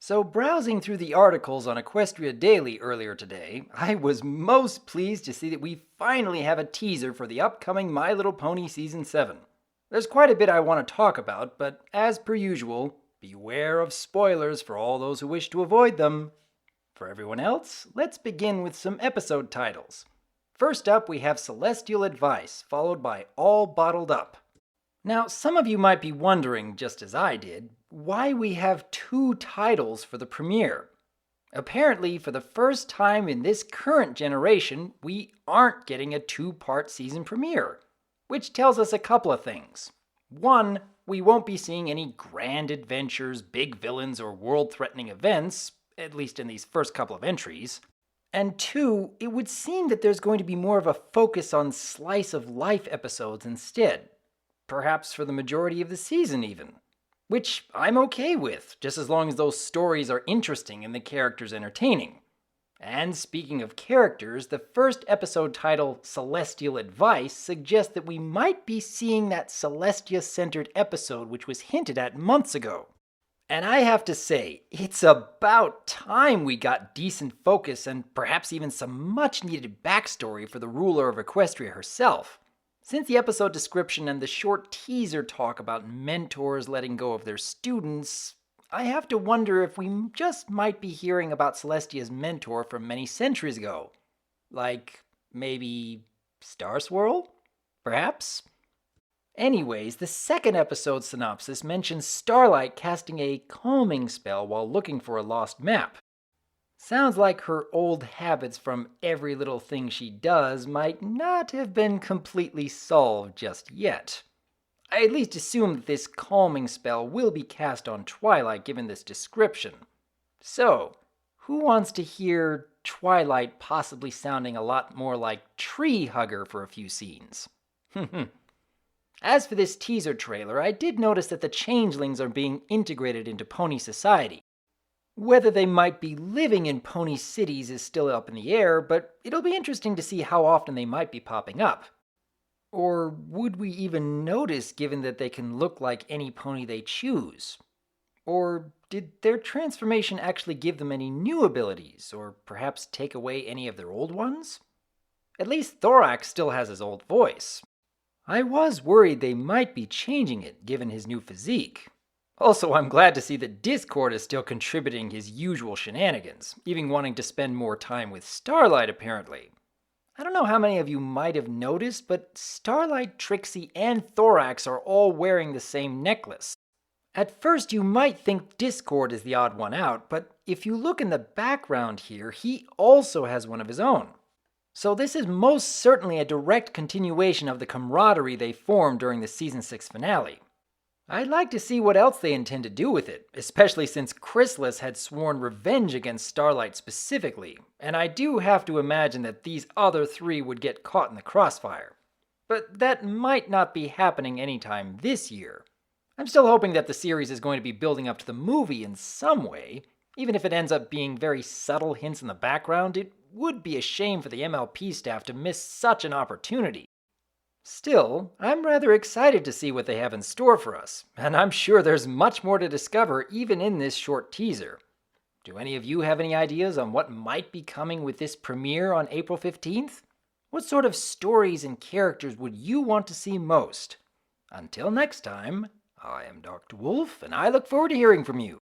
So, browsing through the articles on Equestria Daily earlier today, I was most pleased to see that we finally have a teaser for the upcoming My Little Pony Season 7. There's quite a bit I want to talk about, but as per usual, beware of spoilers for all those who wish to avoid them. For everyone else, let's begin with some episode titles. First up, we have Celestial Advice, followed by All Bottled Up. Now, some of you might be wondering, just as I did, why we have two titles for the premiere. Apparently, for the first time in this current generation, we aren't getting a two-part season premiere, which tells us a couple of things. One, we won't be seeing any grand adventures, big villains, or world-threatening events, at least in these first couple of entries. And two, it would seem that there's going to be more of a focus on slice-of-life episodes instead. Perhaps for the majority of the season even. Which I'm okay with, just as long as those stories are interesting and the characters entertaining. And speaking of characters, the first episode title, Celestial Advice, suggests that we might be seeing that Celestia-centered episode which was hinted at months ago. And I have to say, it's about time we got decent focus and perhaps even some much-needed backstory for the ruler of Equestria herself. Since the episode description and the short teaser talk about mentors letting go of their students, I have to wonder if we just might be hearing about Celestia's mentor from many centuries ago. Like, maybe Star Swirl? Perhaps? Anyways, the second episode synopsis mentions Starlight casting a calming spell while looking for a lost map. Sounds like her old habits from every little thing she does might not have been completely solved just yet. I at least assume that this calming spell will be cast on Twilight given this description. So, who wants to hear Twilight possibly sounding a lot more like Tree Hugger for a few scenes? As for this teaser trailer, I did notice that the changelings are being integrated into Pony Society. Whether they might be living in pony cities is still up in the air, but it'll be interesting to see how often they might be popping up. Or would we even notice given that they can look like any pony they choose? Or did their transformation actually give them any new abilities, or perhaps take away any of their old ones? At least Thorax still has his old voice. I was worried they might be changing it given his new physique. Also, I'm glad to see that Discord is still contributing his usual shenanigans, even wanting to spend more time with Starlight apparently. I don't know how many of you might have noticed, but Starlight, Trixie, and Thorax are all wearing the same necklace. At first you might think Discord is the odd one out, but if you look in the background here, he also has one of his own. So this is most certainly a direct continuation of the camaraderie they formed during the Season 6 finale. I'd like to see what else they intend to do with it, especially since Chrysalis had sworn revenge against Starlight specifically, and I do have to imagine that these other three would get caught in the crossfire. But that might not be happening anytime this year. I'm still hoping that the series is going to be building up to the movie in some way. Even if it ends up being very subtle hints in the background, it would be a shame for the MLP staff to miss such an opportunity. Still, I'm rather excited to see what they have in store for us, and I'm sure there's much more to discover even in this short teaser. Do any of you have any ideas on what might be coming with this premiere on April 15th? What sort of stories and characters would you want to see most? Until next time, I am Dr. Wolf, and I look forward to hearing from you.